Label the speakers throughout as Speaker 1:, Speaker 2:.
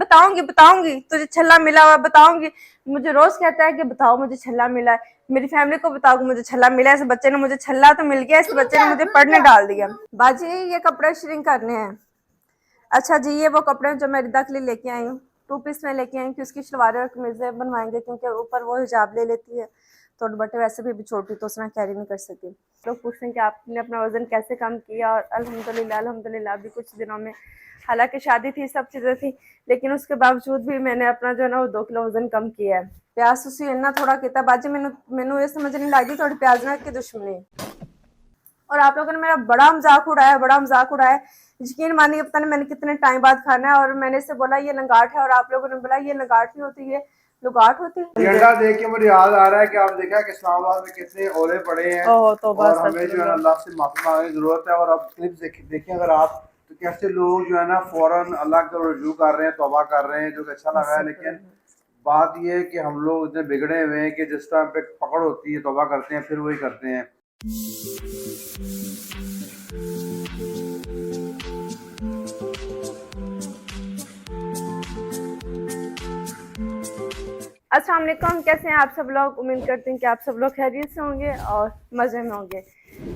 Speaker 1: बताऊंगी बताऊंगी, तुझे छल्ला मिला हुआ बताऊंगी। मुझे रोज कहता है कि बताओ मुझे छल्ला मिला है, मेरी फैमिली को बताओ कि मुझे छल्ला मिला है, इस बच्चे ने मुझे छल्ला तो मिल गया, इस बच्चे ने मुझे पढ़ने डाल दिया। बाजी ये कपड़े श्रिंक करने हैं। अच्छा जी, ये वो कपड़े जो मैं रिदा के लिए लेके आई हूँ, 2 पीस में लेके आई हूँ कि उसकी शलवारें और कमीजें बनवाएंगे, क्योंकि ऊपर वो हिजाब ले लेती है तो दुपट्टे वैसे भी छोटी तो उसना कैरी नहीं कर सकती। लोग पूछते हैं कि आपने अपना वजन कैसे कम किया, और अल्हम्दुलिल्लाह अल्हम्दुलिल्लाह अभी कुछ दिनों में, हालांकि शादी थी सब चीज़ें थी, लेकिन उसके बावजूद भी मैंने अपना जो है ना वो 2 किलो वजन कम किया है। प्याज तुसी इन्ना थोड़ा किया बाजी, मैनू ये समझ नहीं लगती थोड़ी प्याज नाल की दुश्मनी। और आप लोगों ने मेरा बड़ा मजाक उड़ाया, बड़ा मजाक उड़ाया। यकीन मानिए पता नहीं मैंने कितने टाइम बाद खाना है, और मैंने इससे बोला ये लंगाट है, और आप लोगों ने बोला ये लंगाट नहीं होती, ये लुगाट होती है।
Speaker 2: एजेंडा देख के मुझे याद आ रहा है कि आप देखा कि इस्लामाबाद में कितने ओले पड़े हैं,
Speaker 1: तो
Speaker 2: और हमें जो है अल्लाह से माफी मांगने की जरूरत है। और अब क्लिप्स देखें अगर आप, तो कैसे लोग जो है ना फौरन अल्लाह का रुजू कर रहे हैं, तौबा कर रहे हैं, जो कि अच्छा लगा है। लेकिन बात ये है कि हम लोग इतने बिगड़े हुए हैं कि जिस टाइम पे पकड़ होती है तौबा करते हैं, फिर वही करते हैं।
Speaker 1: अस्सलाम वालेकुम, कैसे हैं आप सब लोग। उम्मीद करती हूँ कि आप सब लोग खैरियत से होंगे और मज़े में होंगे।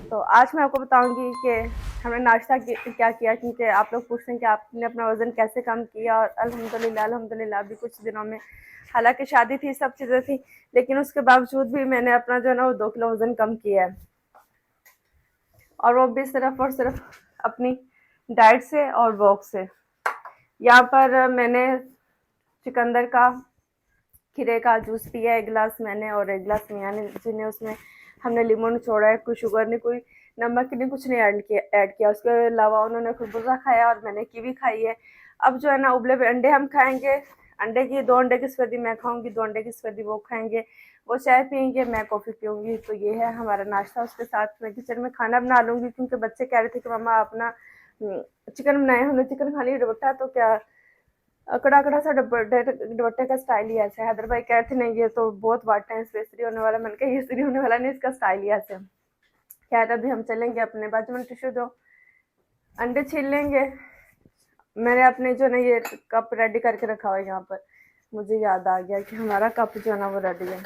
Speaker 1: तो आज मैं आपको बताऊंगी कि हमने नाश्ता क्या किया, क्योंकि आप लोग पूछते हैं कि आपने अपना वज़न कैसे कम किया, और अल्हम्दुलिल्लाह अल्हम्दुलिल्लाह अभी कुछ दिनों में, हालांकि शादी थी सब चीज़ें थी, लेकिन उसके बावजूद भी मैंने अपना जो है ना वो 2 किलो वज़न कम किया है, और वो भी सिर्फ और सिर्फ अपनी डाइट से और वॉक से। यहाँ पर मैंने चुकंदर का, खीरे का जूस पिया 1 गिलास मैंने, और 1 गिलास मियाँ ने, जिन्हें उसमें हमने लीमू निचोड़ा है, कोई शुगर नहीं, कोई नमक नहीं, कुछ नहीं ऐड किया। उसके अलावा उन्होंने खरबूजा खाया और मैंने कीवी खाई है। अब जो है ना उबले हुए अंडे हम खाएंगे, अंडे की 2 अंडे की सफेदी मैं खाऊंगी, 2 अंडे की सफेदी वो खाएंगे, वो चाय पियेंगे, मैं कॉफ़ी पीऊँगी। तो ये है हमारा नाश्ता। उसके साथ मैं किचन में खाना बना लूँगी, क्योंकि बच्चे कह रहे थे कि मम्मा अपना चिकन बनाए, हमने चिकन खा लिया दुपट्टा, तो क्या कड़ा कड़ा सा दुपट्टे का स्टाइल ही ऐसा है। हैदर भाई कह रहे थे नहीं ये तो बहुत वाट है, इस पे इस्त्री होने वाला। मैंने कहा ये इस्त्री होने वाला नहीं, इसका स्टाइल ही ऐसे। क्या अभी हम चलेंगे अपने बाजू में, टिश्यू दो, अंडे छील लेंगे। मैंने अपने जो ना ये कप रेडी करके रखा हुआ है यहाँ पर, मुझे याद आ गया कि हमारा कप जो है ना वो रेडी है।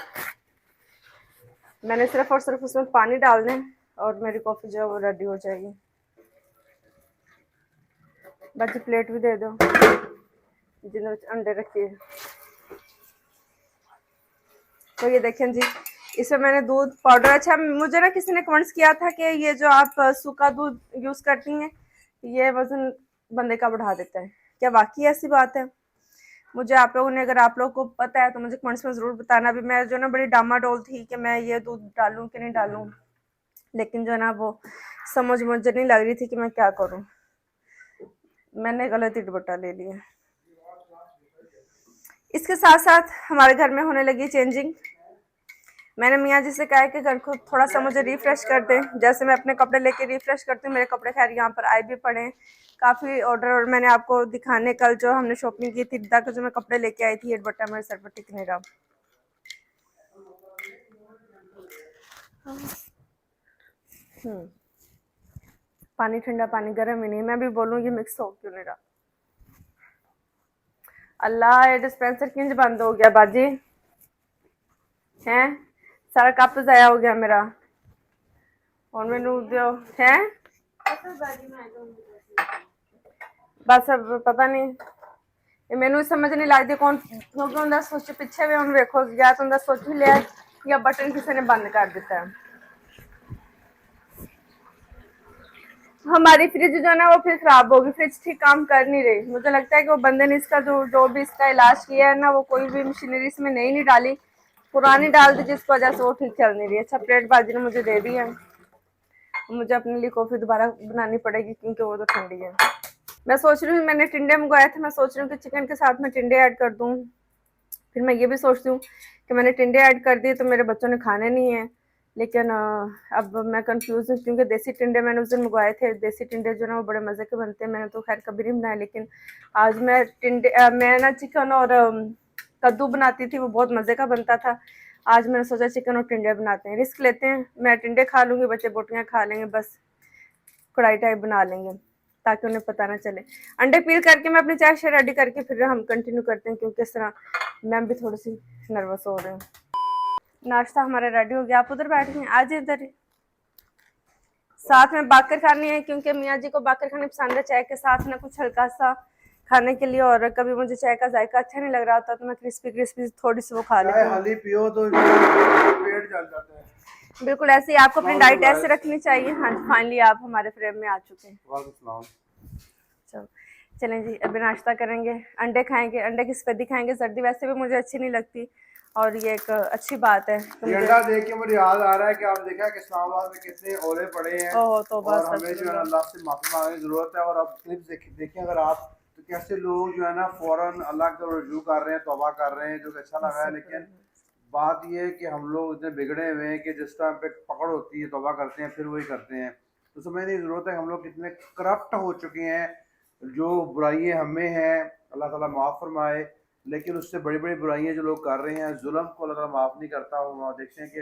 Speaker 1: मैंने सिर्फ और सिर्फ उसमें पानी डालना है और मेरी कॉफ़ी जो है वो रेडी हो जाएगी। बाकी प्लेट भी दे दो जिन्हें अंडे रखिए। तो ये देखें जी, इसमें मैंने दूध पाउडर, अच्छा मुझे ना किसी ने कमेंट्स किया था कि ये जो आप सूखा दूध यूज़ करती हैं ये वज़न बंदे का बढ़ा देता है, क्या वाकई ऐसी बात है? मुझे आप लोगों ने, अगर आप लोगों को पता है तो मुझे कमेंट्स में ज़रूर बताना। अभी मैं जो ना बड़ी डामाडोल थी कि मैं ये दूध डालूँ कि नहीं डालूँ, लेकिन जो है ना वो समझ मुझे नहीं लग रही थी कि मैं क्या करूँ। मैंने गलत ही दुपट्टा ले लिया। इसके साथ साथ हमारे घर में होने लगी चेंजिंग। मैंने मियाँ जी से कहा है कि घर को थोड़ा सा मुझे रिफ़्रेश कर दें, जैसे मैं अपने कपड़े लेके रिफ़्रेश करती हूँ। मेरे कपड़े खैर यहाँ पर आए भी पड़े हैं काफ़ी ऑर्डर, और मैंने आपको दिखाने कल जो हमने शॉपिंग की थी रिदा के, जो मैं कपड़े लेके आई थी, ये दुपट्टा मेरे सर पर टिक नहीं रहा। पानी ठंडा पानी गर्म ही नहीं, मैं भी बोलूँ ये मिक्स हो क्यों नहीं रहा। अल्लाह ये डिस्पेंसर किंज बंद हो गया बाजी हैं, सारा कप ज़ाया हो गया मेरा। और मैनू दो हैं बस, अब पता नहीं ये मैनू समझ नहीं लगती कौन, क्योंकि उनका स्विच पिछे भी हम देखो, या तो उनका स्विच भी लिया या बटन किसी ने बंद कर दिता है। हमारी फ्रिज जो है ना वो फिर खराब होगी, फ्रिज ठीक काम कर नहीं रही। मुझे लगता है कि वो बंदे ने इसका जो भी इसका इलाज किया है ना, वो कोई भी मशीनरी इसमें नहीं डाली, पुरानी डाल दी, जिसकी वजह से वो ठीक चल नहीं रही। अच्छा प्लेट बाजी ने मुझे दे दी है, मुझे अपने लिए कॉफ़ी दोबारा बनानी पड़ेगी क्योंकि वो तो ठंडी है। मैं सोच रही हूँ, मैंने टिंडे मंगवाए थे, मैं सोच रही हूँ कि चिकन के साथ में टिंडे ऐड कर दूँ। फिर मैं ये भी सोचती हूँ कि मैंने टिंडे ऐड कर दिए तो मेरे बच्चों ने खाने नहीं है, लेकिन अब मैं कंफ्यूज हूँ, क्योंकि देसी टिंडे मैंने उस दिन मंगवाए थे। देसी टिंडे जो ना वो बड़े मज़े के बनते हैं, मैंने तो खैर कभी नहीं बनाए, लेकिन आज मैं ना चिकन और कद्दू बनाती थी, वो बहुत मज़े का बनता था। आज मैंने सोचा चिकन और टिंडे बनाते हैं, रिस्क लेते हैं। मैं टिंडे खा लूँगी, बच्चे बोटियाँ खा लेंगे, बस कढ़ाई टाइप बना लेंगे। ताकि उन्हें पता ना चले। अंडे पील करके मैं अपनी चाय रेडी करके फिर हम कंटिन्यू करते हैं, क्योंकि इस तरह मैम भी थोड़ी सी नर्वस हो रहे हैं। नाश्ता हमारा रेडी हो गया, आप उधर बैठ गए, आज इधर साथ में बाकर खानी है, क्योंकि मियाँ जी को बाकर खाने पसंद है चाय के साथ ना कुछ हल्का सा खाने के लिए। और कभी मुझे चाय का जायका अच्छा नहीं लग रहा होता तो मैं क्रिस्पी क्रिस्पी थोड़ी सी वो खा लेती
Speaker 2: चाय
Speaker 1: हूँ।
Speaker 2: हाली पियो तो पेट जल जाता है।
Speaker 1: बिल्कुल ऐसे ही आपको अपनी डाइट ऐसे रखनी चाहिए। हाँ, फाइनली आप हमारे फ्रेम में आ चुके हैं।
Speaker 2: वालेकुम।
Speaker 1: चलो चलें जी, अभी नाश्ता करेंगे, अंडे खाएंगे, अंडे की सफेदी खाएंगे। सर्दी वैसे भी मुझे अच्छी नहीं लगती और ये एक अच्छी बात है।
Speaker 2: ये अंडा देख के मुझे याद आ रहा है कि आप देखा कि इस्लामाबाद में कितने ओले पड़े हैं
Speaker 1: ओह तो
Speaker 2: और हमें जो है ना अल्लाह से माफी मांगने की जरूरत है। और अब क्लिप्स देखें अगर आप, तो कैसे लोग जो है ना फौरन अल्लाह का रुजू कर रहे हैं, तौबा कर रहे हैं, जो कि अच्छा लगा है। लेकिन बात ये है कि हम लोग इतने बिगड़े हुए हैं कि जिस टाइम पे पकड़ होती है तौबा करते हैं, फिर वही करते हैं। तो समझने की ज़रूरत है, हम लोग कितने करप्ट हो चुके हैं, जो बुराइयाँ हमें हैं अल्लाह ताला माफ़ फरमाए। लेकिन उससे बड़ी बड़ी बुराइयाँ जो लोग कर रहे हैं, जुल्म को अल्लाह ताला माफ़ नहीं करता। और देखते हैं कि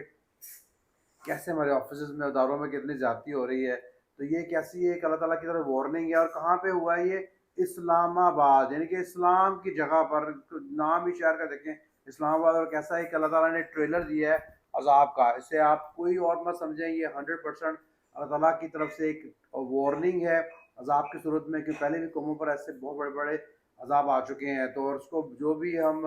Speaker 2: कैसे हमारे ऑफिस में, अदारों में कितनी ज़्यादती हो रही है। तो ये कैसी एक अल्लाह ताला की तरफ वार्निंग है। और कहाँ पे हुआ है ये? इस्लामाबाद, यानी कि इस्लाम की जगह पर। नाम ही शहर का देखें, इस्लामाबाद। और कैसा है कि अल्लाह ताला ने ट्रेलर दिया है अजाब का। इससे आप कोई और मत समझें, ये 100% अल्लाह ताला की तरफ से एक वार्निंग है अजाब की सूरत में, कि पहले भी कौमों पर ऐसे बहुत बड़े बड़े अजाब आ चुके हैं। तो और उसको जो भी हम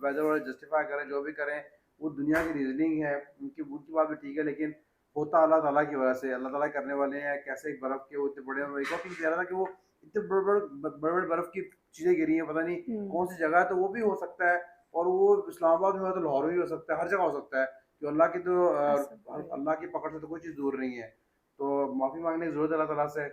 Speaker 2: वेदर जस्टिफाई करें, जो भी करें, वो दुनिया की रीजनिंग है, उनकी बात भी ठीक है, लेकिन होता अल्लाह ताला की वजह से। अल्लाह ताला करने वाले हैं। कैसे एक बर्फ़ के वो इतने बड़े, एक वक्त कह रहा था कि वो इतने बड़े बड़े बर्फ़ की चीज़ें गिरी हैं, पता नहीं कौन सी जगह है। तो वो भी हो सकता है, और वो इस्लामाबाद में हो तो लाहौर में भी हो सकता है, हर जगह हो सकता है। कि अल्लाह की तो अल्लाह की पकड़ से तो कोई चीज़ दूर नहीं है। तो माफ़ी मांगने की ज़रूरत है अल्लाह ताला से,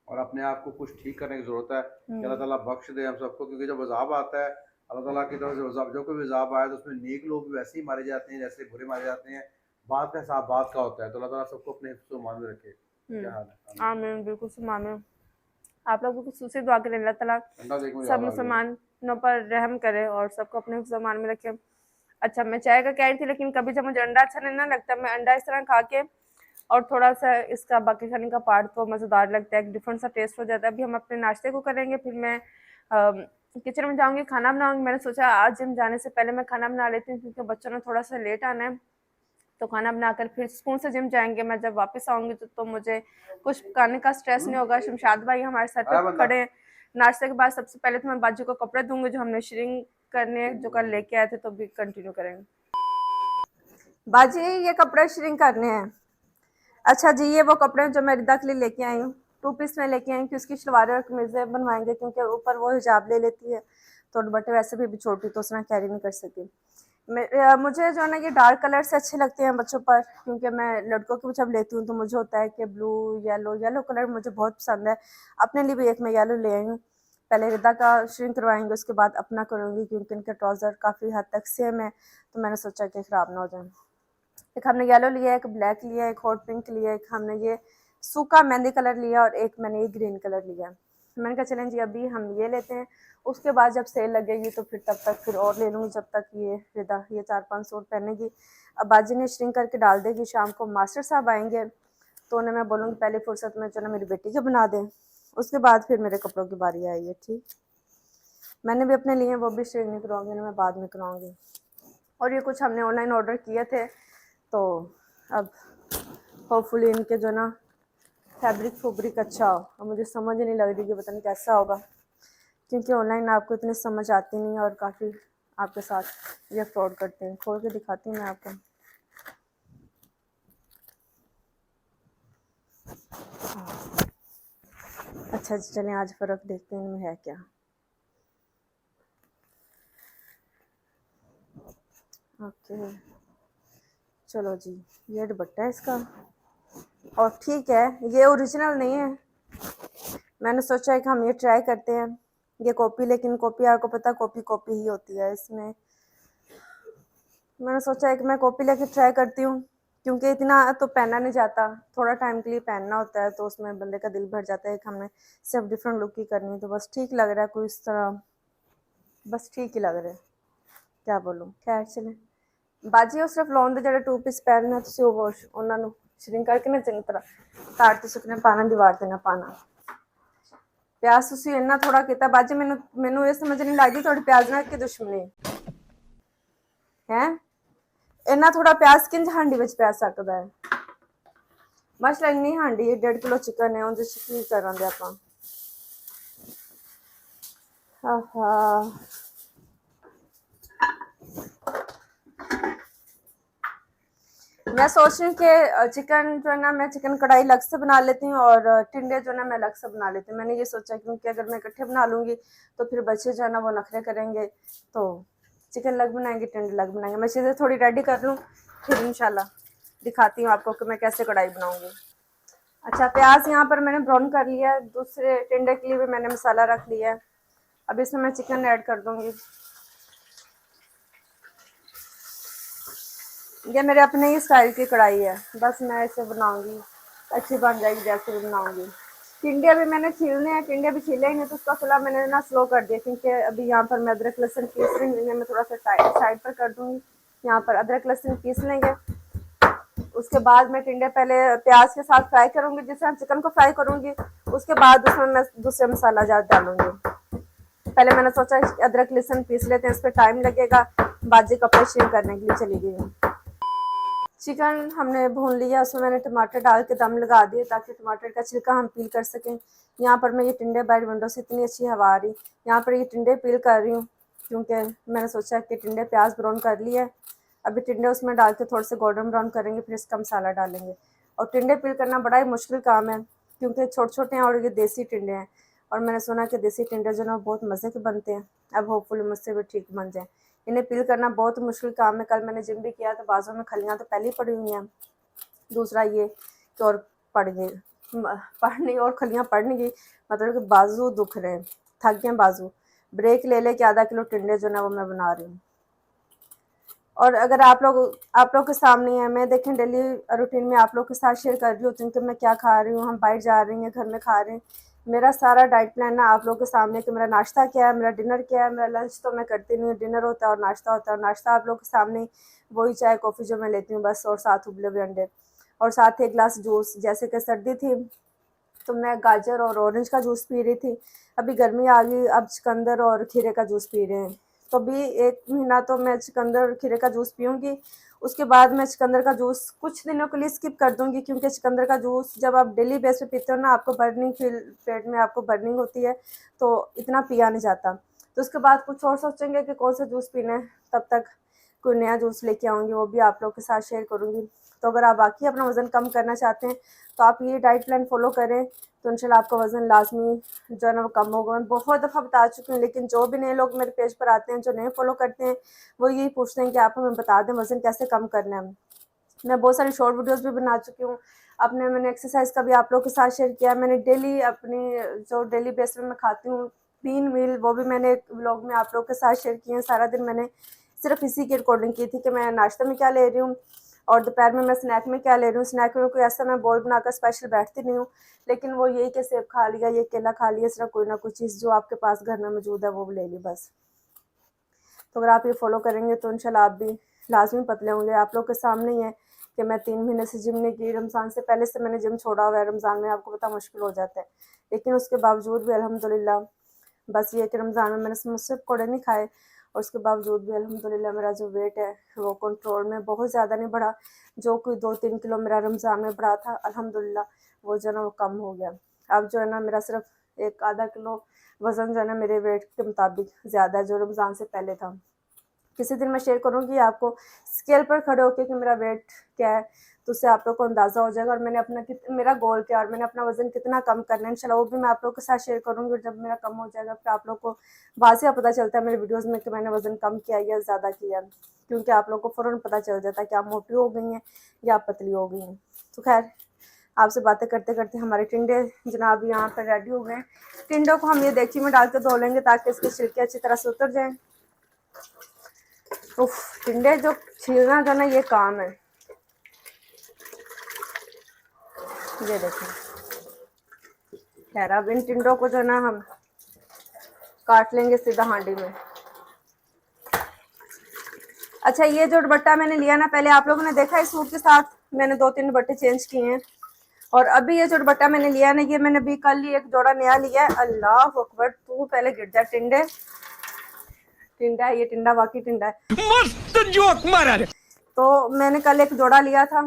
Speaker 2: और अपने आप को कुछ ठीक करने की ज़रूरत है कि अल्लाह ताला बख्श दे हम सबको। क्योंकि जब अज़ाब आता है अल्लाह ताला की तरफ से, जो कोई भी अज़ाब आया तो उसमें नेक लोग भी वैसे ही मारे जाते हैं जैसे बुरे मारे जाते हैं। बात का हिसाब बात का होता है। तो अल्लाह ताला सबको अपने हिफ्ज़ व ईमान में रखे। क्या हाल है?
Speaker 1: आमीन, बिल्कुल सुन आमीन। आप लोगों को खुसूसी दुआ करें, अल्लाह ताला सब मुसलमानों पर रहम करे और सबको अपने हिफ्ज़ व ईमान में रखे। अच्छा, मैं चाय का कह रही थी, लेकिन कभी जब मुझे अंडा अच्छा नहीं ना लगता, मैं अंडा इस तरह खा के और थोड़ा सा इसका बाकी खाने का पार्ट तो मज़ेदार लगता है, एक डिफरेंट सा टेस्ट हो जाता है। अभी हम अपने नाश्ते को करेंगे, फिर मैं किचन में जाऊंगी, खाना बनाऊंगी। मैंने सोचा आज जिम जाने से पहले मैं खाना बना लेती हूँ, क्योंकि बच्चों ने थोड़ा सा लेट आना है। तो खाना बनाकर फिर स्कूल से जिम जाएंगे। मैं जब वापस आऊंगी तो मुझे कुछ पकाने का स्ट्रेस नहीं होगा। शमशाद भाई हमारे साथ पे खड़े हैं। नाश्ते के बाद सबसे पहले तो मैं बाजू को कपड़े दूंगी जो हमने श्रिंक करने जो कल लेके आए थे, तो भी कंटिन्यू करेंगे। बाजी ये कपड़े श्रिंक करने हैं। अच्छा जी, ये वो कपड़े जो मैं रिदा के लिए लेके आई हूँ, 2 पीस में लेके आई हूँ कि उसकी शलवारें और कमीजें बनवाएंगे, क्योंकि ऊपर वो हिजाब ले लेती है तो दुपट्टे वैसे भी छोटी तो उसमें कैरी नहीं कर सकती। मुझे जो है ना ये डार्क कलर से अच्छे लगते हैं बच्चों पर, क्योंकि मैं लड़कों की जब लेती हूँ तो मुझे होता है कि ब्लू येलो कलर मुझे बहुत पसंद है। अपने लिए भी एक मैं येलो ले आई हूँ। पहले रिदा का श्रिंक करवाएंगे, उसके बाद अपना करूँगी, क्योंकि इनके ट्राउज़र काफ़ी हद तक सेम है, तो मैंने सोचा कि ख़राब ना हो जाए। एक हमने येलो लिया, एक ब्लैक लिया, एक हॉट पिंक लिया, एक हमने ये सूखा मेहंदी कलर लिया और एक मैंने ये ग्रीन कलर लिया। मैंने कहा चलें जी अभी हम ये लेते हैं, उसके बाद जब सेल लगेगी तो फिर तब तक फिर और ले लूँगी, जब तक ये रिदा ये 4-5 सूट पहनेगी। अब बाजी ने श्रिंक करके डाल देगी। शाम को मास्टर साहब आएंगे तो उन्हें मैं बोलूँगी पहली फुर्सत में जो ना मेरी बेटी के बना दें, उसके बाद फिर मेरे कपड़ों की बारी आई है। ठीक, मैंने भी अपने लिए वो भी श्रिंक नहीं करवाऊँगी, मैं बाद में करवाऊँगी। और ये कुछ हमने ऑनलाइन ऑर्डर किए थे, तो अब होपफुली इनके जो ना फैब्रिक अच्छा हो। अब मुझे समझ नहीं लग रही कि पता नहीं कैसा होगा, क्योंकि ऑनलाइन आपको इतनी समझ आती नहीं है और काफ़ी आपके साथ ये फ्रॉड करते हैं। खोल के दिखाती हूँ मैं आपको। अच्छा चलें आज फ़र्क देखते हैं इनमें है क्या। ओके चलो जी, ये दुपट्टा है इसका, और ठीक है ये ओरिजिनल नहीं है। मैंने सोचा है कि हम ये ट्राई करते हैं, ये कॉपी, लेकिन कॉपी आपको पता कॉपी ही होती है। इसमें मैंने सोचा है कि मैं कॉपी लेके ट्राई करती हूँ, क्योंकि इतना तो पहना नहीं जाता, थोड़ा टाइम के लिए पहनना होता है, तो उसमें बंदे का दिल भर जाता है कि हमने सिर्फ डिफरेंट लुक ही करनी है। तो बस ठीक लग रहा है, कोई इस तरह बस ठीक ही लग रहा है, क्या बोलूँ। खैर चले बाजी और सिर्फ लॉन ਦੇ 2 पीस ਪਹਿਨਣਾ ਤੁਸੀਂ ਉਹ ਉਹਨਾਂ ਨੂੰ ਸ਼ਰਿੰਕ ਕਰਕੇ ਨਾ ਚੰਗੀ ਤਰ੍ਹਾਂ ਤਾਰ ਤੇ ਸੁੱਕਣੇ ਪਾਣਾ, ਦੀਵਾਰ ਤੇ ਨਾ ਪਾਣਾ। प्याज तुसी इन्ना थोड़ा किता बाजी, मैनू ये समझ नहीं लगती थोड़ी प्याज नाल की दुश्मनी है। इन्ना थोड़ा प्याज किंज हांडी विच पै सकदा है। मसला इन्नी हांडी 1.5 किलो चिकन है, उहदे च की करांगे आपां। आहा मैं सोच रही हूँ कि चिकन जो है ना, मैं चिकन कढ़ाई अलग से बना लेती हूँ और टिंडे जो है ना मैं अलग से बना लेती हूँ। मैंने ये सोचा क्योंकि अगर मैं इकट्ठे बना लूँगी तो फिर बच्चे जो है ना वो नखरे करेंगे, तो चिकन अलग बनाएंगे, टिंडे अलग बनाएंगे। मैं चीज़ें थोड़ी रेडी कर लूँ, फिर इंशाल्लाह दिखाती हूँ आपको कि मैं कैसे कढ़ाई बनाऊँगी। अच्छा, प्याज यहाँ पर मैंने ब्राउन कर लिया है। दूसरे टिंडे के लिए भी मैंने मसाला रख लिया है। अब इसमें मैं चिकन ऐड कर दूँगी। ये मेरे अपने ही स्टाइल की कढ़ाई है, बस मैं इसे बनाऊंगी, अच्छी बन जाएगी जैसे भी बनाऊंगी। टिंडे अभी मैंने छीलने हैं, टिंडे भी छीले ही नहीं तो उसका फिलहाल मैंने ना स्लो कर दिया, क्योंकि अभी यहाँ पर मैं अदरक लहसुन पीस रही हूँ। इन्हें मैं थोड़ा सा साइड पर कर दूंगी। यहाँ पर अदरक लहसुन पीस लेंगे, उसके बाद मैं टिंडे पहले प्याज के साथ फ्राई करूंगी, जिससे हम चिकन को फ्राई करूंगी। उसके बाद उसमें मैं दूसरे मसाला ज़्यादा डालूंगी। पहले मैंने सोचा अदरक लहसुन पीस लेते हैं, इस पर टाइम लगेगा। बाजी कपड़े शेव करने के लिए चली गई हूँ। चिकन हमने भून लिया, उसमें मैंने टमाटर डाल के दम लगा दिए ताकि टमाटर का छिलका हम पील कर सकें। यहाँ पर मैं ये टिंडे बाहर विंडो से इतनी अच्छी हवा आ रही, यहाँ पर ये टिंडे पील कर रही हूँ, क्योंकि मैंने सोचा कि टिंडे प्याज ब्राउन कर लिए। अभी टिंडे उसमें डाल के थोड़े से गोल्डन ब्राउन करेंगे, फिर इसका मसाला डालेंगे। और टिंडे पील करना बड़ा ही मुश्किल काम है, क्योंकि छोटे छोटे हैं और ये देसी टिंडे हैं। और मैंने सुना कि देसी टिंडे जो ना बहुत मज़े के बनते हैं। अब होपफुली मुझसे भी ठीक बन जाए। इन्हें पील करना बहुत मुश्किल काम है। कल मैंने जिम भी किया तो बाजू में खलियाँ तो पहले ही पड़ी हुई हैं। दूसरा ये कि और पड़ गई पढ़ने और खलियाँ पड़ नहीं गई, मतलब कि बाजू दुख रहे हैं, थक गए बाजू। ब्रेक ले ले के आधा किलो टिंडे जो ना वो मैं बना रही हूँ। और अगर आप लोग के सामने है, मैं देखें डेली रूटीन में आप लोग के साथ शेयर कर रही होती हूँ कि मैं क्या खा रही हूँ। हम बाहर जा रही हैं, घर में खा रहे हैं। मेरा सारा डाइट प्लान ना आप लोग के सामने कि मेरा नाश्ता क्या है, मेरा डिनर क्या है। मेरा लंच तो मैं करती नहीं हूँ, डिनर होता है और नाश्ता होता है। और नाश्ता आप लोग के सामने वही चाय कॉफ़ी जो मैं लेती हूँ बस, और साथ उबले हुए अंडे और साथ एक गिलास जूस। जैसे कि सर्दी थी तो मैं गाजर और ऑरेंज का जूस पी रही थी। अभी गर्मी आ गई, अब चुकंदर और खीरे का जूस पी रहे हैं। तो अभी 1 महीना तो मैं चुकंदर और खीरे का जूस पीऊँगी। उसके बाद मैं चुकंदर का जूस कुछ दिनों के लिए स्किप कर दूँगी, क्योंकि चुकंदर का जूस जब आप डेली बेस पे पीते हो ना, आपको बर्निंग फील, पेट में आपको बर्निंग होती है, तो इतना पिया नहीं जाता। तो उसके बाद कुछ और सोचेंगे कि कौन सा जूस पीना है, तब तक कोई नया जूस लेके आऊँगी, वो भी आप लोग के साथ शेयर करूँगी। तो अगर आप वाक़ई अपना वज़न कम करना चाहते हैं तो आप ये डाइट प्लान फ़ॉलो करें, तो इंशाल्लाह आपका वज़न लाज़मी जो है ना वो कम होगा। मैं बहुत दफ़ा बता चुकी हूँ, लेकिन जो भी नए लोग मेरे पेज पर आते हैं, जो नहीं फ़ॉलो करते हैं, वो यही पूछते हैं कि आप हमें बता दें वज़न कैसे कम करना है। मैं बहुत सारी शॉर्ट वीडियोज़ भी बना चुकी हूँ। मैंने एक्सरसाइज़ का भी आप लोगों के साथ शेयर किया। मैंने डेली अपनी जो डेली बेस पे मैं खाती हूँ 3 मील, वो भी मैंने एक व्लॉग में आप लोगों के साथ शेयर किए हैं। सारा दिन मैंने सिर्फ इसी की रिकॉर्डिंग की थी कि मैं नाश्ते में क्या ले रही हूँ और दोपहर में मैं स्नैक में क्या ले रही हूँ। स्नैक में कोई ऐसा मैं बोल बनाकर स्पेशल बैठती नहीं हूँ, लेकिन वो यही कि सेब खा लिया, ये केला खा लिया, सिर्फ कोई ना कोई चीज़ जो आपके पास घर में मौजूद है वो ले ली बस। तो अगर आप ये फॉलो करेंगे तो इंशाल्लाह आप भी लाजमी पतले होंगे। आप लोग के सामने ही है कि मैं 3 महीने से जिम नहीं की। रमज़ान से पहले से मैंने जिम छोड़ा हुआ है। रमज़ान में आपको पता मुश्किल हो जाता है, लेकिन उसके बावजूद भी अल्हम्दुलिल्लाह, बस ये कि रमज़ान में मैंने समोसे पकौड़े नहीं खाए और उसके बावजूद भी अल्हम्दुलिल्लाह मेरा जो वेट है वो कंट्रोल में, बहुत ज़्यादा नहीं बढ़ा। जो कोई 2-3 किलो मेरा रमज़ान में बढ़ा था, अल्हम्दुलिल्लाह वो जो है ना वो कम हो गया। अब जो है ना मेरा सिर्फ 1 आधा किलो वज़न जो है ना मेरे वेट के मुताबिक ज़्यादा है, जो रमज़ान से पहले था। किसी दिन मैं शेयर करूँगी आपको स्केल पर खड़े होकर कि मेरा वेट क्या है, तो उससे आप लोग को अंदाज़ा हो जाएगा और मैंने अपना मेरा गोल क्या है और मैंने अपना वज़न कितना कम करना है। इंशाल्लाह वो भी मैं आप लोगों के साथ शेयर करूँगी। और जब मेरा कम हो जाएगा फिर आप लोग को वाज़िह पता चलता है मेरे वीडियोज़ में कि मैंने वज़न कम किया या ज़्यादा किया, क्योंकि आप लोग को फ़ौरन पता चल जाता है कि आप मोटी हो गई हैं या आप पतली हो गई हैं। तो खैर, आपसे बातें करते करते हमारे टिंडे जनाब यहाँ पर रेडी हो गए हैं। टिंडों को हम ये देगची में डाल के धो लेंगे ताकि इसके छिलके अच्छी तरह से उतर जाएँ। उफ, टिंडे जो छीलना जो ना ये काम है। ये देखो, खैर अब इन टिंडों को जो ना हम काट लेंगे सीधा हांडी में। अच्छा, ये जो दुपट्टा मैंने लिया ना, पहले आप लोगों ने देखा इस सूट के साथ मैंने 2-3 दुपट्टे चेंज किए हैं। और अभी ये जो दुपट्टा मैंने लिया है ना, ये मैंने अभी कल ही एक जोड़ा नया लिया है। अल्लाह अकबर, तू पहले गिर जा टिंडे। टिंडा है ये, टिंडा वाकई टिंडा है। मस्त जोक मारा। तो मैंने कल एक जोड़ा लिया था,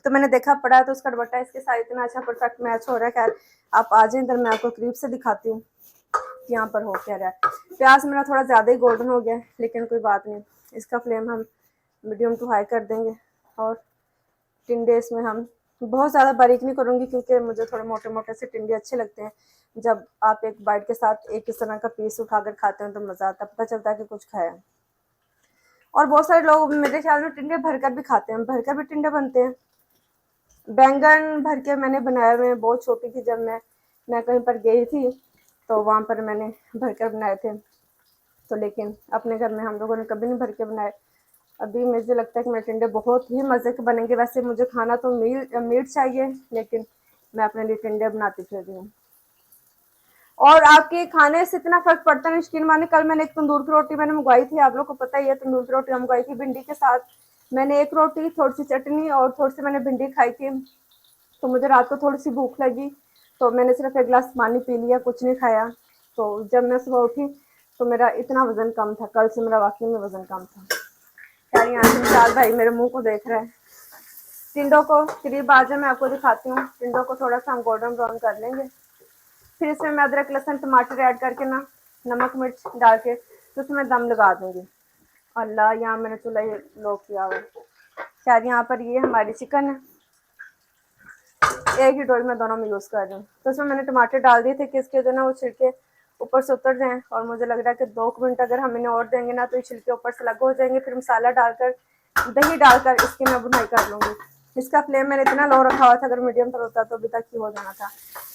Speaker 1: तो मैंने देखा पड़ा तो उसका दुपट्टा इसके साथ इतना अच्छा परफेक्ट मैच हो रहा है। खैर आप आ जाए इधर, मैं आपको करीब से दिखाती हूँ यहाँ पर हो क्या रहा है। प्याज मेरा थोड़ा ज़्यादा ही गोल्डन हो गया है, लेकिन कोई बात नहीं, इसका फ्लेम हम मीडियम टू हाई कर देंगे। और टिंडे इसमें हम बहुत ज़्यादा बारीक नहीं करूँगी, क्योंकि मुझे थोड़े मोटे मोटे से टिंडे अच्छे लगते हैं। जब आप एक बाइट के साथ एक इस तरह का पीस उठाकर खाते हैं तो मज़ा आता है, पता चलता है कि कुछ खाया है। और बहुत सारे लोग मेरे ख्याल में टिंडे भरकर भी खाते हैं, भरकर भी टिंडे बनते हैं। बैंगन भर के मैंने बनाए हुए हैं, बहुत छोटी थी जब मैं कहीं पर गई थी, तो वहाँ पर मैंने भरकर बनाए थे। तो लेकिन अपने घर में हम लोगों ने कभी नहीं भर के बनाए। अभी मुझे लगता है कि मेरे टिंडे बहुत ही मज़े के बनेंगे। वैसे मुझे खाना तो मीट चाहिए, लेकिन मैं अपने लिए टिंडे बनाती फिर रही हूँ। और आपके खाने से इतना फर्क पड़ता है यकीन माने, कल मैंने एक तंदूर की रोटी मैंने मंगवाई थी, आप लोग को पता ही है तंदूर की रोटी मंगवाई थी भिंडी के साथ। मैंने एक रोटी, थोड़ी सी चटनी और थोड़ी सी मैंने भिंडी खाई थी। तो मुझे रात को थोड़ी सी भूख लगी, तो मैंने सिर्फ एक गिलास पानी पी लिया, कुछ नहीं खाया। तो जब मैं सुबह उठी तो मेरा इतना वजन कम था, कल से मेरा वाकई में वजन कम था। यार यहाँ से मिसाल भाई मेरे मुंह को देख रहा है। टिंडों को करीब आ जाए, मैं आपको दिखाती हूँ। टिंडों को थोड़ा सा हम गोल्डन ब्राउन कर लेंगे, फिर इसमें मैं अदरक लहसुन टमाटर ऐड करके ना, नमक मिर्च डाल के तो उसमें दम लगा दूंगी। अल्लाह, यहाँ मैंने चूल्हा ये लो किया हुआ। खैर यहाँ पर ये हमारी चिकन है, एक ही डोल में दोनों में यूज़ कर रही हूँ। तो उसमें मैंने टमाटर डाल दिए थे कि इसके जो ना वो छिलके ऊपर से उतर जाएँ। और मुझे लग रहा है कि 2 मिनट अगर हम इन्हें और देंगे ना तो ये छिलके ऊपर से अलग हो जाएंगे। फिर मसाला डालकर, दही डालकर इसकी मैं बुनाई कर लूँगी। इसका फ्लेम मैंने इतना लो रखा हुआ था, अगर मीडियम पर होता तो अभी तक ही हो जाना था।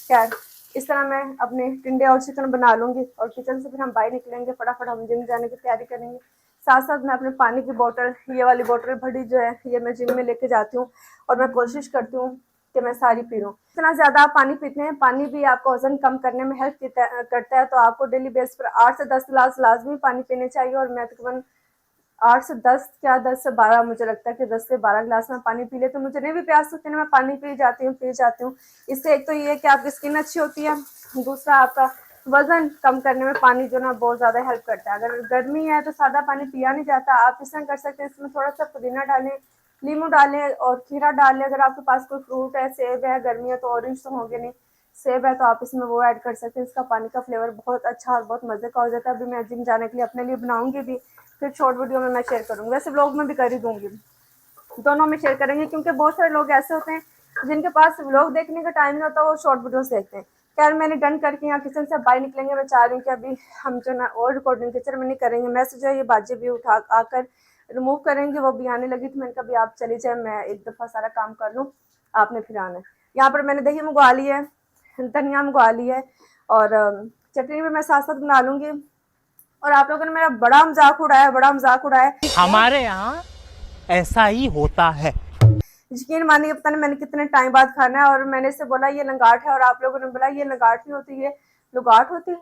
Speaker 1: खैर इस तरह मैं अपने टिंडे और चिकन बना लूँगी, और किचन से फिर हम बाहर निकलेंगे, फटाफट हम जिम जाने की तैयारी करेंगे। साथ साथ मैं अपने पानी की बोतल, ये वाली बोतल भरी जो है, ये मैं जिम में लेके जाती हूँ, और मैं कोशिश करती हूँ कि मैं सारी पी लूँ। जितना ज़्यादा आप पानी पीते हैं, पानी भी आपको वजन कम करने में हेल्प करता है। तो आपको डेली बेस पर 8 से 10 गिलास लाजमी पानी पीने चाहिए। और मैं तकरीबन 8 से 10, क्या 10 से 12, मुझे लगता है कि 10 से 12 गिलास में पानी पी ले तो मुझे नहीं भी प्यास लगती ना, मैं पानी पी जाती हूँ। इससे एक तो ये है कि आपकी स्किन अच्छी होती है, दूसरा आपका वजन कम करने में पानी जो ना बहुत ज़्यादा हेल्प करता है। अगर गर्मी है तो सादा पानी पिया नहीं जाता। आप इस तरह कर सकते हैं, इसमें थोड़ा सा पुदीना डालें, नींबू डालें और खीरा डाल लें। अगर आपके पास कोई फ्रूट है, सेब है, गर्मी है तो ऑरेंज तो होंगे नहीं, सेब है तो आप इसमें वो ऐड कर सकते हैं। इसका पानी का फ्लेवर बहुत अच्छा और बहुत मज़े का हो जाता है। अभी मैं जिम जाने के लिए अपने लिए बनाऊंगी भी, फिर शॉर्ट वीडियो में मैं शेयर करूँगी। वैसे व्लॉग में भी कर ही दूंगी, दोनों में शेयर करेंगे, क्योंकि बहुत सारे लोग ऐसे होते हैं जिनके पास व्लॉग देखने का टाइम नहीं होता, वो शॉर्ट वीडियोस देखते हैं। खैर मैंने डन करके यहाँ किचन से बाहर निकलेंगे। मैं चाह रही हूँ कि अभी हम जो ना और रिकॉर्डिंग किचन में नहीं करेंगे, मैं जो है ये बाजी भी उठा आकर रिमूव करेंगे। वो भी आने लगी, तो मैंने कहा आप चली जाए, मैं एक दफ़ा सारा काम कर लूँ, आपने फिर आना है। यहाँ पर मैंने दही मंगवा ली है, धनिया मंगवा ली है, और चटनी भी मैं साथ साथ बना लूँगी। और आप लोगों ने मेरा बड़ा मजाक उड़ाया।
Speaker 3: हमारे यहाँ ऐसा ही होता है।
Speaker 1: यकीन मानिए पता नहीं मैंने कितने टाइम बाद खाना है, और मैंने इसे बोला ये लंगाट है, और आप लोगों ने बोला ये लंगाट नहीं होती, ये लुगाट होती है।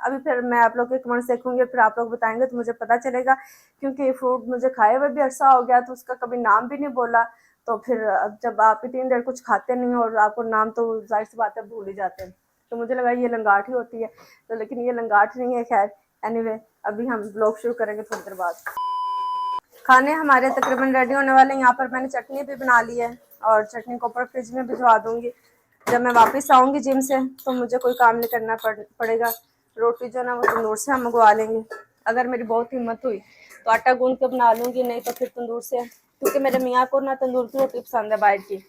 Speaker 1: अभी फिर मैं आप लोग के कमेंट्स देखूंगी, फिर आप लोग बताएंगे तो मुझे पता चलेगा, क्योंकि ये फ्रूट मुझे खाए हुए भी अरसा हो गया, तो उसका कभी नाम भी नहीं बोला। तो फिर अब जब आप इतनी देर कुछ खाते नहीं हो और आपको नाम तो जाहिर सी बात है भूल ही जाते हैं, तो मुझे लगा ये लंगाट ही होती है, तो लेकिन ये लंगाट नहीं है। खैर एनीवे, अभी हम ब्लॉग शुरू करेंगे थोड़ी देर बाद। खाने हमारे तकरीबन रेडी होने वाले हैं। यहाँ पर मैंने चटनी भी बना ली है, और चटनी को ऊपर फ्रिज में भिजवा दूंगी। जब मैं वापस आऊँगी जिम से तो मुझे कोई काम नहीं करना पड़ेगा। रोटी जो ना वो तंदूर से हम मंगवा लेंगे। अगर मेरी बहुत हिम्मत हुई तो आटा गूंद के बना लूँगी, नहीं तो फिर तंदूर से, क्योंकि मेरे मियाँ को ना तंदूर की रोटी पसंद है बाहर की,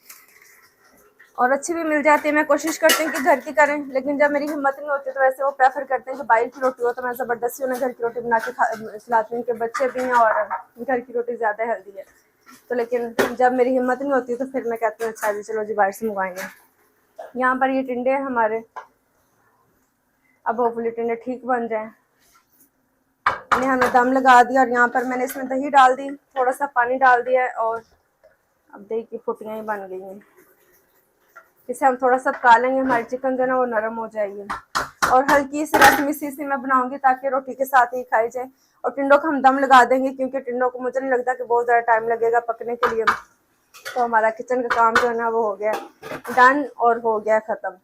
Speaker 1: और अच्छी भी मिल जाती है। मैं कोशिश करती हूँ कि घर की करें, लेकिन जब मेरी हिम्मत नहीं होती तो वैसे वो प्रेफर करते हैं कि बाहर की रोटी हो, तो मैं ज़बरदस्ती उन्हें घर की रोटी बना के खिलाती हूँ कि बच्चे भी हैं और घर की रोटी ज़्यादा हेल्दी है। तो लेकिन जब मेरी हिम्मत नहीं होती तो फिर मैं कहती हूँ अच्छा जी चलो जी बाहर से मंगवाएंगे। यहाँ पर ये टिंडे हैं हमारे, अब होपफुली टिंडे ठीक बन जाएँ। इन्हें हमने दम लगा दिया, और यहाँ पर मैंने इसमें दही डाल दी, थोड़ा सा पानी डाल दिया है, और अब दही की फुटियाँ ही बन गई हैं। इसे हम थोड़ा सा पका लेंगे, हमारी चिकन जो है ना वो नरम हो जाएगी। और हल्की सी रस्मी सी मैं बनाऊंगी ताकि रोटी के साथ ही खाई जाए। और टिंडों को हम दम लगा देंगे, क्योंकि टिंडों को मुझे नहीं लगता कि बहुत ज़्यादा टाइम लगेगा पकने के लिए। तो हमारा किचन का काम जो है ना वो हो गया डन और हो गया ख़त्म।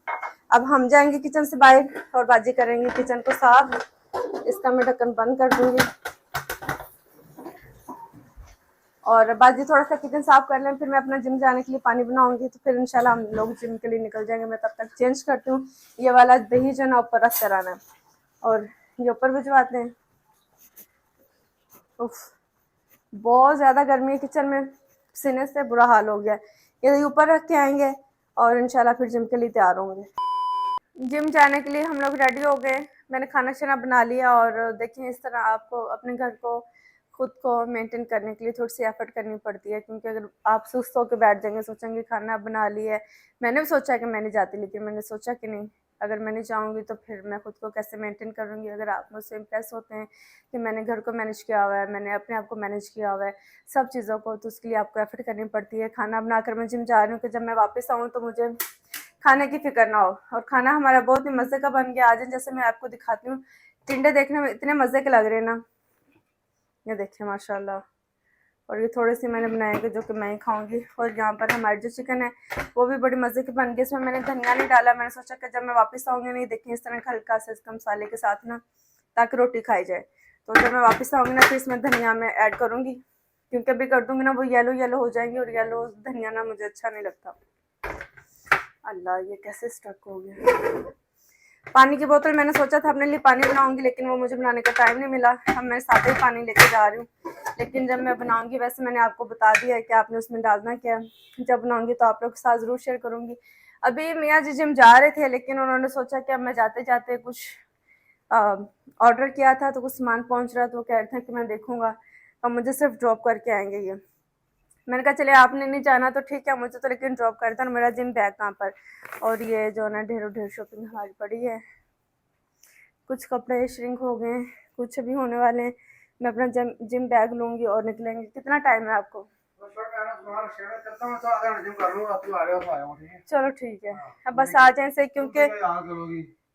Speaker 1: अब हम जाएंगे किचन से बाहर और बाजी करेंगे किचन को साफ। इसका मैं ढक्कन बंद कर दूंगी और बाजी थोड़ा सा किचन साफ कर लें, फिर मैं अपना जिम जाने के लिए पानी बनाऊंगी, तो फिर इंशाल्लाह हम लोग जिम के लिए निकल जाएंगे। मैं तब तक चेंज करती हूँ। ये वाला दही जो ना ऊपर रख कर आना है और ये ऊपर भिजवाते हैं। उफ, बहुत ज़्यादा गर्मी है किचन में, पसीने से बुरा हाल हो गया। ये ऊपर रख के आएंगे और इंशाल्लाह फिर जिम के लिए तैयार होंगे। जिम जाने के लिए हम लोग रेडी हो गए। मैंने खाना शाना बना लिया और देखिए इस तरह आपको अपने घर को खुद को मेंटेन करने के लिए थोड़ी सी एफर्ट करनी पड़ती है, क्योंकि अगर आप सुस्त होकर बैठ जाएंगे सोचेंगे खाना बना लिया है। मैंने भी सोचा कि मैं नहीं जाती, लेकिन मैंने सोचा कि नहीं, अगर मैं नहीं जाऊँगी तो फिर मैं खुद को कैसे मेंटेन करूँगी। अगर आप मुझसे इम्प्रेस होते हैं कि मैंने घर को मैनेज किया हुआ है, मैंने अपने आप को मैनेज किया हुआ है सब चीज़ों को, तो उसके लिए आपको एफर्ट करनी पड़ती है। खाना बनाकर मैं जिम जा रही हूँ कि जब मैं वापस आऊँ तो मुझे खाने की फिक्र ना हो। और खाना हमारा बहुत ही मज़े का बन गया आज। जैसे मैं आपको दिखाती हूँ, टिंडे देखने में इतने मज़े के लग रहे हैं ना, ये देखिए माशाल्लाह। और ये थोड़े से मैंने बनाए जो कि मैं ही खाऊंगी। और यहाँ पर हमारी जो चिकन है वो भी बड़ी मज़े की बन गई। इसमें मैंने धनिया नहीं डाला, मैंने सोचा कि जब मैं वापस आऊँगी नहीं, देखिए इस तरह हल्का सा इसका मसाले के साथ ना, ताकि रोटी खाई जाए। तो जब मैं वापस आऊँगी ना फिर इसमें धनिया मैं ऐड करूँगी, क्योंकि अभी कर दूँगी ना वो येलो येलो हो जाएंगी और येलो धनिया ना मुझे अच्छा नहीं लगता। अल्लाह, ये कैसे स्टक हो गया। पानी की बोतल मैंने सोचा था अपने लिए पानी बनाऊंगी, लेकिन वो मुझे बनाने का टाइम नहीं मिला। अब मैं साथ ही पानी लेके जा रही हूँ, लेकिन जब मैं बनाऊंगी वैसे मैंने आपको बता दिया है कि आपने उसमें डालना क्या है। जब बनाऊंगी तो आप लोग के साथ ज़रूर शेयर करूंगी। अभी मियाँ जी जिम जा रहे थे, लेकिन उन्होंने सोचा कि अब मैं जाते जाते कुछ ऑर्डर किया था तो कुछ सामान पहुँच रहा, तो वो कह रहे थे कि मैं देखूँगा और मुझे सिर्फ ड्रॉप करके आएंगे ये। मैंने कहा चले आपने नहीं जाना तो ठीक है, मुझे तो लेकिन ड्रॉप करता है। मेरा जिम बैग कहाँ पर, और ये जो ना ढेर शॉपिंग हमारी पड़ी है। कुछ कपड़े श्रिंक हो गए, कुछ अभी होने वाले हैं। मैं अपना जिम बैग लूँगी और निकलेंगे। कितना टाइम है आपको? चलो ठीक है, अब बस आ जाए से, क्योंकि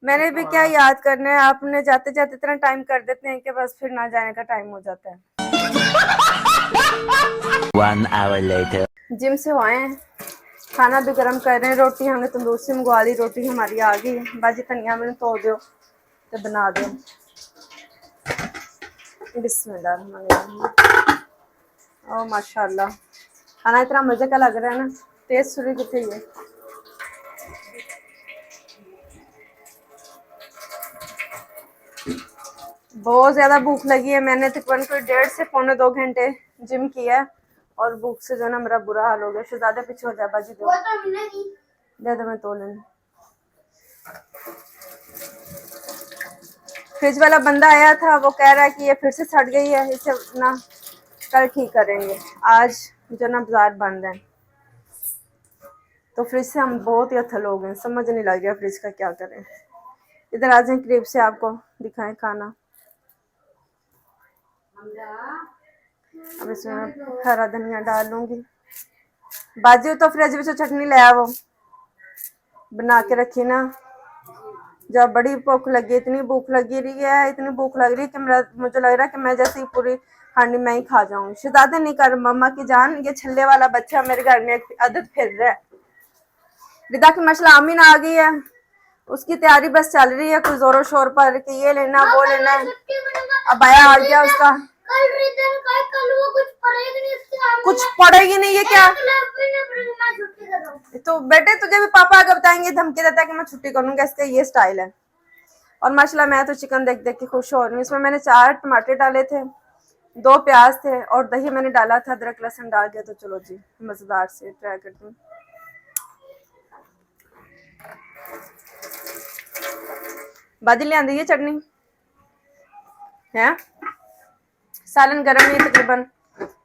Speaker 1: मैंने भी क्या याद करना है। आपने जाते जाते इतना टाइम कर देते हैं कि बस फिर ना जाने का टाइम हो जाता है।
Speaker 4: 1 hour later.
Speaker 1: जिम से आए हैं, खाना भी गर्म कर रहे हैं। रोटी हमने तंदूर से मंगवा ली, रोटी हमारी आ गई है। बाजी धनिया मैंने तोड़ दो तो बना दो। बिस्मिल्लाह, ओह माशाल्लाह, खाना इतना मज़े का लग रहा है ना। टेस्ट शुरू कितनी है। बहुत ज़्यादा भूख लगी है। मैंने तकरीबन कोई 1.5 से पौने 2 घंटे जिम किया है और भूख से जो ना मेरा बुरा हाल हो गया। फिर ज़्यादा पीछे हो जाए बाजी, दे दो मैं तो लेने। फ्रिज वाला बंदा आया था, वो कह रहा है कि ये फिर से सड़ गई है, इसे ना कल ठीक करेंगे। आज जो ना बाजार बंद है, तो फ्रिज से हम बहुत ही अथल हो गए, समझ नहीं लग गया फ्रिज का क्या करें। इधर आ जाए करीब से आपको दिखाएं खाना। अब इसमें हरा धनिया डाल लूंगी। बाजू तो फ्रिज में चटनी ले आओ, बना के रखी ना। जब बड़ी भूख लगी, इतनी भूख लगी रही है, इतनी भूख लग रही है कि मुझे लग रहा है कि मैं जैसे ही पूरी हांडी मैं ही खा जाऊंगी। शहजादे नहीं कर मम्मा की जान, ये छल्ले वाला बच्चा मेरे घर में एक आदत फिर रहा है। विदा की माशाल्लाह आमीन आ गई है, उसकी तैयारी बस चल रही है कोई जोरों शोर पर कि ये लेना वो लेना है। अब आया आ गया उसका, कुछ पड़ेगी नहीं। ये क्या तो बेटे, तुझे भी पापा अगर बताएंगे धमकी देता है कि मैं छुट्टी करूंगा, इसका ये स्टाइल है। और माशाल्लाह मैं तो चिकन देख देख के खुश हो रही हूँ। इसमें मैंने 4 टमाटर डाले थे, 2 प्याज थे और दही मैंने डाला था, अदरक लहसुन डाल दिया। तो चलो जी मजेदार से ट्राई करती हूँ। बाजी ले आंदी है चटनी है, सालन गर्म नहीं तकरीबन,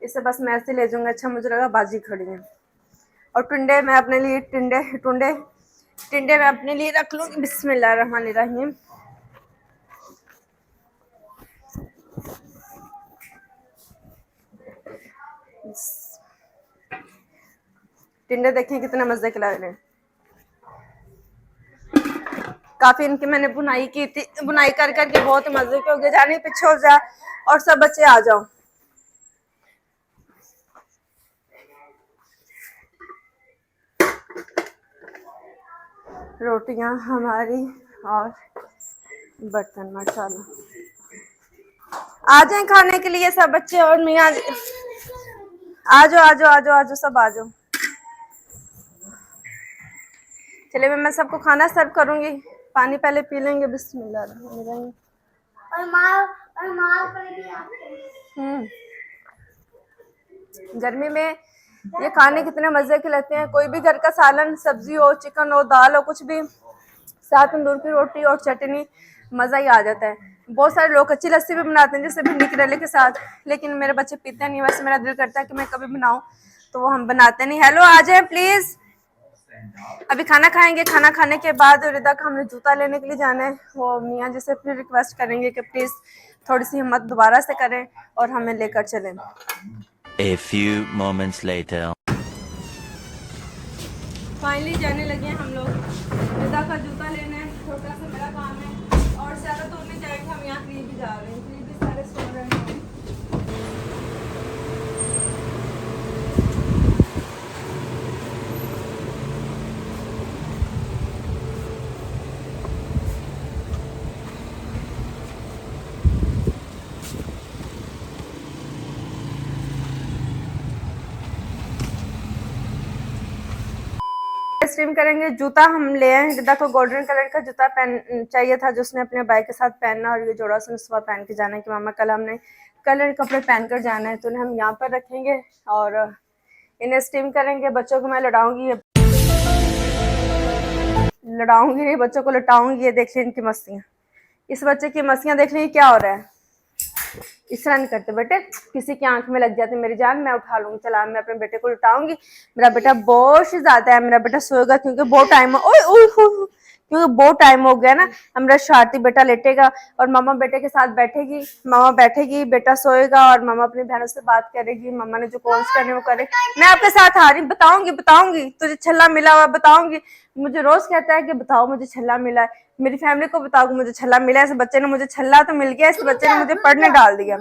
Speaker 1: इसे बस मैं ऐसे ले जाऊंगा। अच्छा मुझे लगा बाजी खड़ी है। और टुंडे मैं अपने लिए टिंडे मैं अपने लिए रख लूँगी। बिस्मिल्लाहिर्रहमानिर्रहीम। टिंडे देखें कितने मजे के लग रहे हैं। काफी इनकी मैंने बुनाई की थी, बुनाई कर करके बहुत मजे के हो गए। जाने पीछे हो जा और सब बच्चे आ जाओ। रोटियां हमारी और बर्तन माशाल्लाह। आ जाए खाने के लिए सब बच्चे और मियाँ। आ जाओ आ जाओ आ जाओ आ जाओ, सब आ जाओ। चलिए मैं सबको खाना सर्व करूंगी। पानी पहले पी लेंगे। बिस्मिल्लाह। गर्मी में ये खाने कितने मजे के लगते हैं। कोई भी घर का सालन सब्जी हो, चिकन हो, दाल हो, कुछ भी, साथ तंदूर की रोटी और चटनी, मजा ही आ जाता है। बहुत सारे लोग कच्ची लस्सी भी बनाते हैं जैसे भिंडी करेले के साथ, लेकिन मेरे बच्चे पीते नहीं। वैसे मेरा दिल करता है कि मैं कभी बनाऊं तो वो हम बनाते नहीं। हेलो आ जाए प्लीज। अभी खाना खाएंगे। खाना खाने के बाद रिदा का हमने जूता लेने के लिए जाना है। वो मियाँ जी से फिर रिक्वेस्ट करेंगे कि प्लीज थोड़ी सी हिम्मत दोबारा से करें और हमें लेकर चलें।
Speaker 4: A few moments later.
Speaker 1: Finally जाने लगे हैं हम लोग। रिदा का जूता लेना है, छोटा सा मेरा काम है। और सारा तो नहीं जाएंगे, हम यहाँ करीब भी जा रहे हैं। करीब भी सारे सो रहे हैं। स्ट्रीम करेंगे। जूता हम ले आए। रिदा को गोल्डन कलर का जूता पहन चाहिए था जो उसने अपने भाई के साथ पहनना, और ये जोड़ा उसने सुबह पहन के जाना है कि मामा कल हमने कलर कपड़े पहन कर जाना है। तो उन्हें हम यहाँ पर रखेंगे और इन्हें स्टीम करेंगे। बच्चों को मैं लड़ाऊंगी बच्चों को लटाऊंगी। ये देख लें इनकी मस्तियाँ। इस बच्चे की मस्तियाँ देख लें क्या हो रहा है। इस तरह नहीं करते बेटे, किसी की आंख में लग जाती मेरी जान, मैं उठा लूंगी। चला मैं अपने बेटे को लुटाऊंगी। मेरा बेटा बहुत ज्यादा है। मेरा बेटा सोएगा क्योंकि बहुत टाइम क्योंकि बहुत टाइम हो गया ना। हमारा शांति बेटा लेटेगा और मामा बेटे के साथ बैठेगी। मामा बैठेगी, बेटा सोएगा और मामा अपनी बहनों से बात करेगी। मामा ने जो कॉल्स करने वो करे। मैं आपके साथ आ रही हूँ। बताऊंगी तुझे छल्ला मिला हुआ, बताऊंगी। मुझे रोज कहता है कि बताओ मुझे छल्ला मिला है। मेरी फैमिली को बताओ मुझे छल्ला मिला है। इस बच्चे ने मुझे छल्ला तो मिल गया, इस बच्चे ने मुझे पढ़ने डाल दिया।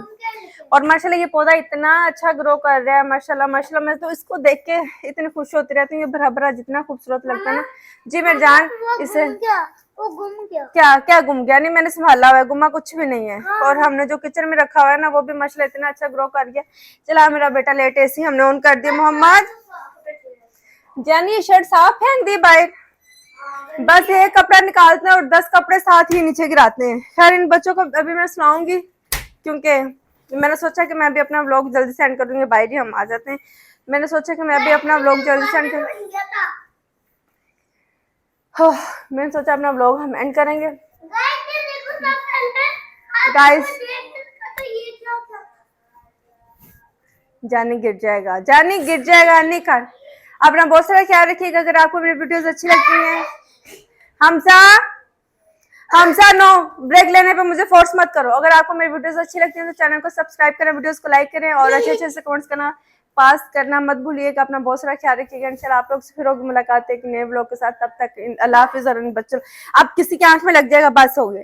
Speaker 1: और माशाल्लाह ये पौधा इतना अच्छा ग्रो कर रहा है। माशाल्लाह माशाल्लाह, मैं तो इसको देख के इतनी खुश होती रहती हूँ। ये भरा भरा जितना खूबसूरत लगता है ना। जी मेरी जान, इसे
Speaker 5: वो गुम गया।
Speaker 1: क्या गुम गया? नहीं, मैंने संभाला हुआ है, गुमा कुछ भी नहीं है। और हमने जो किचन में रखा हुआ है ना वो भी माशाल्लाह इतना अच्छा ग्रो कर गया। चला मेरा बेटा लेट, एसी हमने ऑन कर दिया। मोहम्मद जानी शर्ट साफ फेंक दी बाहर। बस एक कपड़ा निकालते हैं और 10 कपड़े साथ ही नीचे गिराते हैं। खैर इन बच्चों को अभी मैं सुनाऊंगी क्योंकि मैंने सोचा कि मैं भी अपना व्लॉग जल्दी से एंड कर दूंगी। भाई जी हम आ जाते हैं। मैंने सोचा कि मैं भी अपना व्लॉग जल्दी से एंड कर मैंने सोचा अपना व्लॉग हम एंड करेंगे। गाइस जानी गिर जाएगा नहीं कर। अपना बहुत सारा ख्याल रखिएगा। अगर आपको मेरी वीडियोस अच्छी लगती हैं, हमसा नो ब्रेक लेने पे मुझे फोर्स मत करो। अगर आपको मेरी वीडियोस अच्छी लगती हैं तो चैनल को सब्सक्राइब करें, वीडियोस को लाइक करें और अच्छे से कमेंट्स करना पास करना मत भूलिएगा। अपना बहुत सारा ख्याल रखिएगा। इंशाल्लाह आप लोग से फिर होगी मुलाकात एक नए व्लॉग के साथ। तब तक अल्लाह हाफिज़। और बच्चों, अब किसी की आंख में लग जाएगा, बस हो गया।